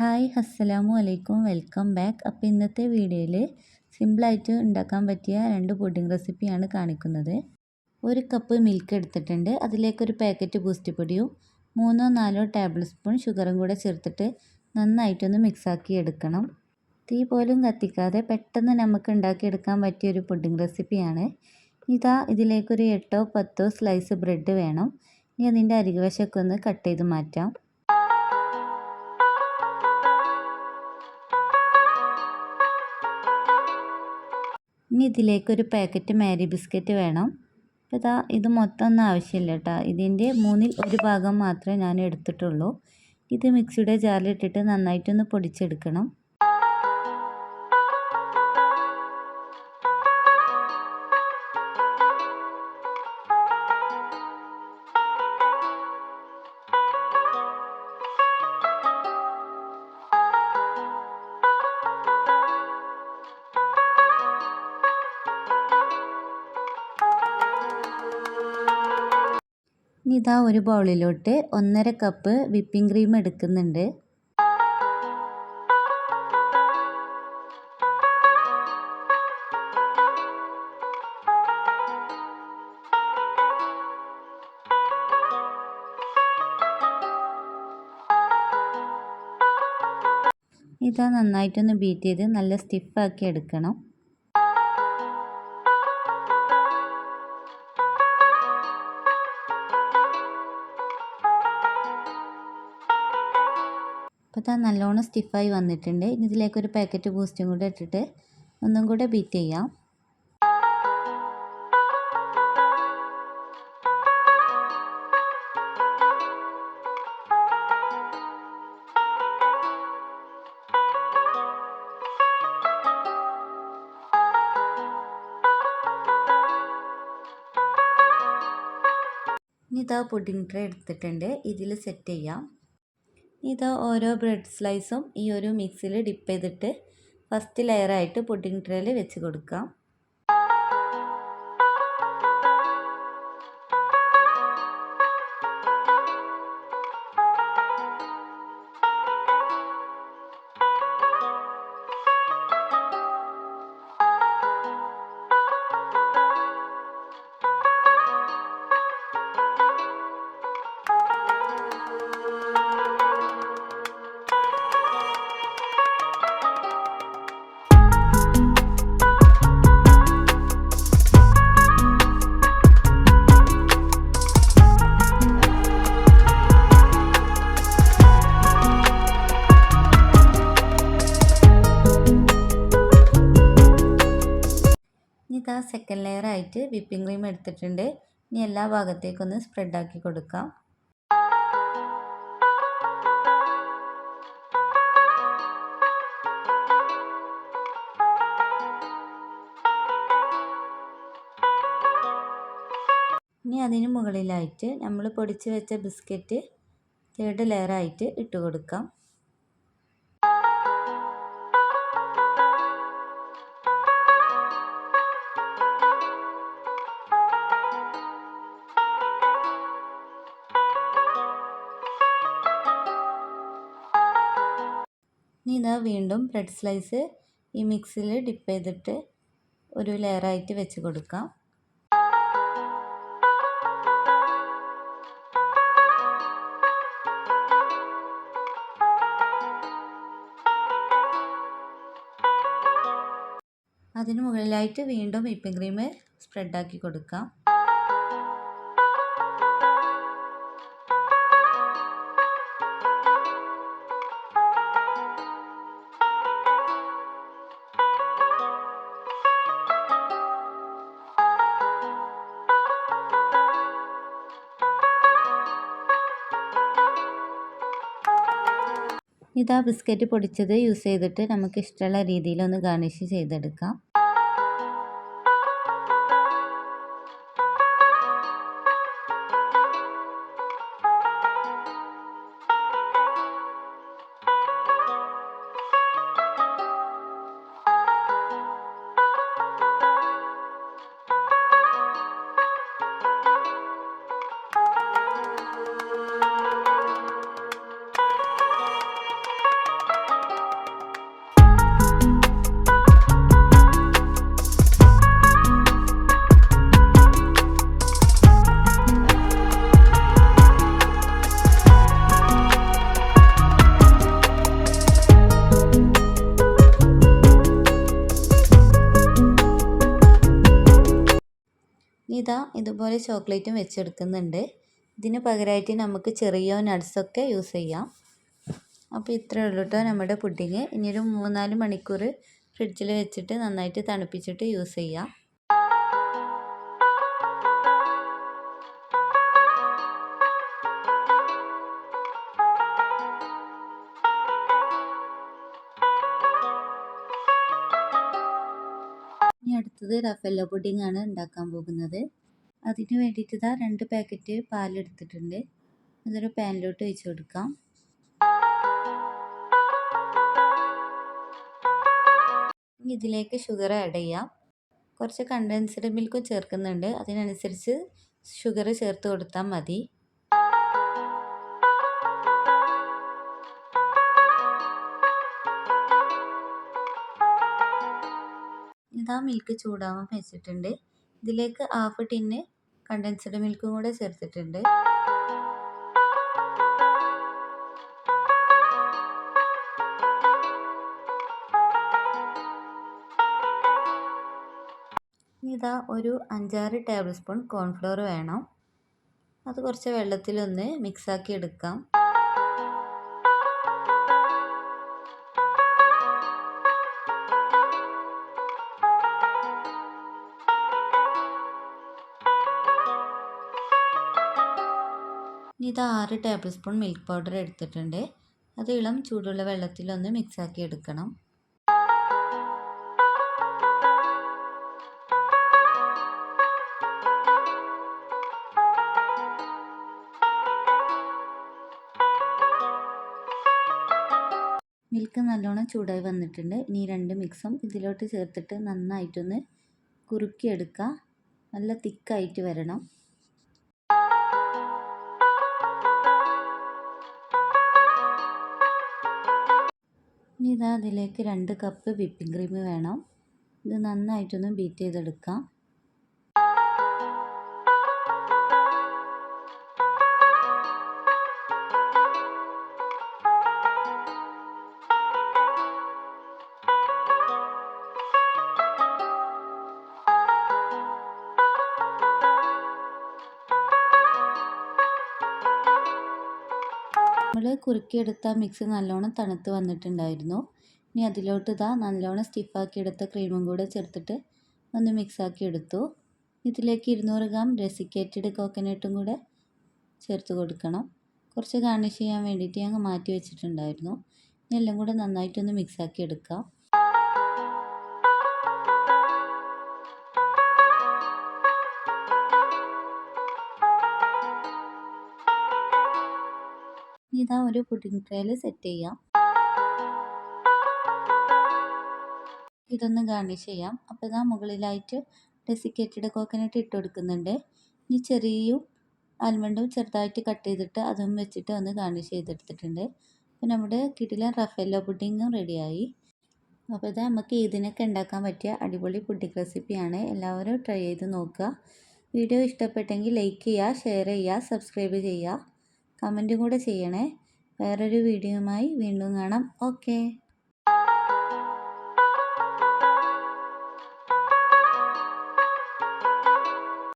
Hi അസ്സലാമു അലൈക്കും welcome back. അപ്പോൾ ഇന്നത്തെ വീഡിയോയിൽ സിമ്പിളായിട്ട് ഉണ്ടാക്കാൻ പറ്റിയ 2 പുഡിംഗ് റെസിപ്പിയാണ് കാണിക്കുന്നത്. 1 കപ്പ് മിൽക്ക് എടുത്തിട്ടുണ്ട്. അതിലേക്കൊരു പാക്കറ്റ് ബൂസ്റ്റ് പൊടിയും 3-4 ടേബിൾ സ്പൂൺ ഷുഗറും കൂടെ ചേർത്തിട്ട് നന്നായിട്ടൊന്ന് മിക്സാക്കി എടുക്കണം. തീ പോലും കത്തിക്കാതെ പെട്ടെന്ന് നമുക്ക് ഉണ്ടാക്കിയെടുക്കാൻ പറ്റിയൊരു പുഡിംഗ് റെസിപ്പിയാണ്. ഇതിലേക്കൊരു 8-10 സ്ലൈസ് ബ്രെഡ് വേണം. ഇനി അതിൻ്റെ അരികുവശമൊക്കെ ഒന്ന് കട്ട് ചെയ്ത് മാറ്റാം. ഇനി ഇതിലേക്കൊരു പാക്കറ്റ് മാരി ബിസ്ക്കറ്റ് വേണം. അപ്പോൾ ഇത് മൊത്തം ഒന്നും ആവശ്യമില്ല കേട്ടോ. ഇതിൻ്റെ 1/3 ഭാഗം മാത്രമേ ഞാൻ എടുത്തിട്ടുള്ളൂ. ഇത് മിക്സിയുടെ ജാറിലിട്ടിട്ട് നന്നായിട്ടൊന്ന് പൊടിച്ചെടുക്കണം. ഇനി ഒരു ബൗളിലോട്ട് 1.5 കപ്പ് വിപ്പിംഗ് ക്രീം എടുക്കുന്നുണ്ട്. നന്നായിട്ടൊന്ന് ബീറ്റ് ചെയ്ത് നല്ല സ്റ്റിഫാക്കി എടുക്കണം. അപ്പോൾ നല്ലോണം സ്റ്റിഫായി വന്നിട്ടുണ്ട്. ഇനി ഇതിലേക്കൊരു പാക്കറ്റ് ബൂസ്റ്റും കൂടെ ഇട്ടിട്ട് ഒന്നും കൂടെ ബീറ്റ് ചെയ്യാം. ഇനി പുഡിംഗ് ട്രേ എടുത്തിട്ടുണ്ട്. ഇതിൽ സെറ്റ് ചെയ്യാം. ഓരോ ബ്രെഡ് സ്ലൈസും ഈ ഒരു മിക്സിയിൽ ഡിപ്പ് ചെയ്തിട്ട് ഫസ്റ്റ് ലെയറായിട്ട് പുഡിംഗ് ട്രേയിൽ വെച്ച് കൊടുക്കാം. സെക്കൻഡ് ലെയർ ആയിട്ട് വിപ്പിംഗ് ക്രീം എടുത്തിട്ടുണ്ട്. ഇനി എല്ലാ ഭാഗത്തേക്കൊന്ന് സ്പ്രെഡാക്കി കൊടുക്കാം. ഇനി അതിന് മുകളിലായിട്ട് നമ്മൾ പൊടിച്ച് വെച്ച ബിസ്ക്കറ്റ് തേർഡ് ലെയർ ആയിട്ട് ഇട്ട് കൊടുക്കാം. ഇനി വീണ്ടും ബ്രെഡ് സ്ലൈസ് ഈ മിക്സിയിൽ ഡിപ്പ് ചെയ്തിട്ട് ഒരു ലെയറായിട്ട് വെച്ച് കൊടുക്കാം. അതിന് മുകളിലായിട്ട് വീണ്ടും വിപ്പിംഗ് ക്രീം സ്പ്രെഡാക്കി കൊടുക്കാം. ബിസ്ക്കറ്റ് പൊടിച്ചത് യൂസ് ചെയ്തിട്ട് നമുക്ക് ഇഷ്ടമുള്ള രീതിയിലൊന്ന് ഗാർണിഷ് ചെയ്തെടുക്കാം. ഇതാ ഇതുപോലെ ചോക്ലേറ്റും വെച്ചെടുക്കുന്നുണ്ട്. ഇതിന് പകരമായിട്ട് നമുക്ക് ചെറിയോ നട്ട്സൊക്കെ യൂസ് ചെയ്യാം. അപ്പോൾ ഇത്രയേ ഉള്ളൂ കേട്ടോ നമ്മുടെ പുഡിങ്. ഇനിയൊരു 3-4 മണിക്കൂർ ഫ്രിഡ്ജിൽ വെച്ചിട്ട് നന്നായിട്ട് തണുപ്പിച്ചിട്ട് യൂസ് ചെയ്യാം. ഇനി അടുത്തത് റഫല്ലോ പുഡിംഗ് ആണ് ഉണ്ടാക്കാൻ പോകുന്നത്. അതിന് വേണ്ടിയിട്ട് ഇതാ 2 പാക്കറ്റ് പാലെടുത്തിട്ടുണ്ട്. അതൊരു പാനിലോട്ട് ഒഴിച്ച് കൊടുക്കാം. ഇനി ഇതിലേക്ക് ഷുഗർ ആഡ് ചെയ്യാം. കുറച്ച് കണ്ടൻസ്ഡ് മിൽക്കും ചേർക്കുന്നുണ്ട്. അതിനനുസരിച്ച് ഷുഗർ ചേർത്ത് കൊടുത്താൽ മതി. ഇതാ മിൽക്ക് ചൂടാവാൻ വെച്ചിട്ടുണ്ട്. ഇതിലേക്ക് 1/2 ടിന്ന് കണ്ടൻസ്ഡ് മിൽക്കും കൂടെ ചേർത്തിട്ടുണ്ട്. ഇതാ ഒരു 5-6 ടേബിൾ സ്പൂൺ കോൺഫ്ലോർ വേണം. അത് കുറച്ച് വെള്ളത്തിലൊന്ന് മിക്സാക്കി എടുക്കാം. ഇത് 6 ടേബിൾ സ്പൂൺ മിൽക്ക് പൗഡർ എടുത്തിട്ടുണ്ട്. അത് ഇളം ചൂടുള്ള വെള്ളത്തിലൊന്ന് മിക്സാക്കി എടുക്കണം. മിൽക്ക് നല്ലോണം ചൂടായി വന്നിട്ടുണ്ട്. ഇനി 2 മിക്സും ഇതിലോട്ട് ചേർത്തിട്ട് നന്നായിട്ടൊന്ന് കുറുക്കിയെടുക്കുക. നല്ല തിക്കായിട്ട് വരണം. ഇനി ഇതാ അതിലേക്ക് 2 കപ്പ് വിപ്പിംഗ് ക്രീം വേണം. ഇത് നന്നായിട്ടൊന്ന് ബീറ്റ് ചെയ്തെടുക്കാം. നമ്മൾ കുറുക്കിയെടുത്ത മിക്സ് നല്ലോണം തണുത്ത് വന്നിട്ടുണ്ടായിരുന്നു. ഇനി അതിലോട്ട് ഇതാ നല്ലോണം സ്റ്റിഫാക്കി എടുത്ത ക്രീമും കൂടെ ചേർത്തിട്ട് ഒന്ന് മിക്സാക്കി എടുത്തു. ഇതിലേക്ക് 200 ഗ്രാം ഡെസിക്കേറ്റഡ് കോക്കനട്ടും കൂടെ ചേർത്ത് കൊടുക്കണം. കുറച്ച് ഗാർണിഷ് ചെയ്യാൻ വേണ്ടിയിട്ട് ഞങ്ങൾ മാറ്റി വെച്ചിട്ടുണ്ടായിരുന്നു. ഇതെല്ലാം കൂടെ നന്നായിട്ടൊന്ന് മിക്സാക്കി എടുക്കാം. ഇതാ ഒരു പുഡിംഗ് ട്രേയിൽ സെറ്റ് ചെയ്യാം. ഇതൊന്ന് ഗാർണിഷ് ചെയ്യാം. അപ്പോൾ ഇതാ മുകളിലായിട്ട് ഡെസിക്കേറ്റഡ് കോക്കനട്ട് ഇട്ട് കൊടുക്കുന്നുണ്ട്. ഇനി ചെറിയ ആൽമണ്ടും ചെറുതായിട്ട് കട്ട് ചെയ്തിട്ട് അതും വെച്ചിട്ട് ഒന്ന് ഗാർണിഷ് ചെയ്തെടുത്തിട്ടുണ്ട്. അപ്പോൾ നമ്മുടെ കിടിലൻ റഫല്ലോ പുഡിങ്ങും റെഡിയായി. അപ്പോൾ ഇതാ നമുക്ക് ഇതിനൊക്കെ ഉണ്ടാക്കാൻ പറ്റിയ അടിപൊളി പുഡിംഗ് റെസിപ്പിയാണ്. എല്ലാവരും ട്രൈ ചെയ്ത് നോക്കുക. വീഡിയോ ഇഷ്ടപ്പെട്ടെങ്കിൽ ലൈക്ക് ചെയ്യുക, ഷെയർ ചെയ്യുക, സബ്സ്ക്രൈബ് ചെയ്യുക, കമൻറ്റും കൂടെ ചെയ്യണേ. വേറൊരു വീഡിയോയുമായി വീണ്ടും കാണാം. ഓക്കേ.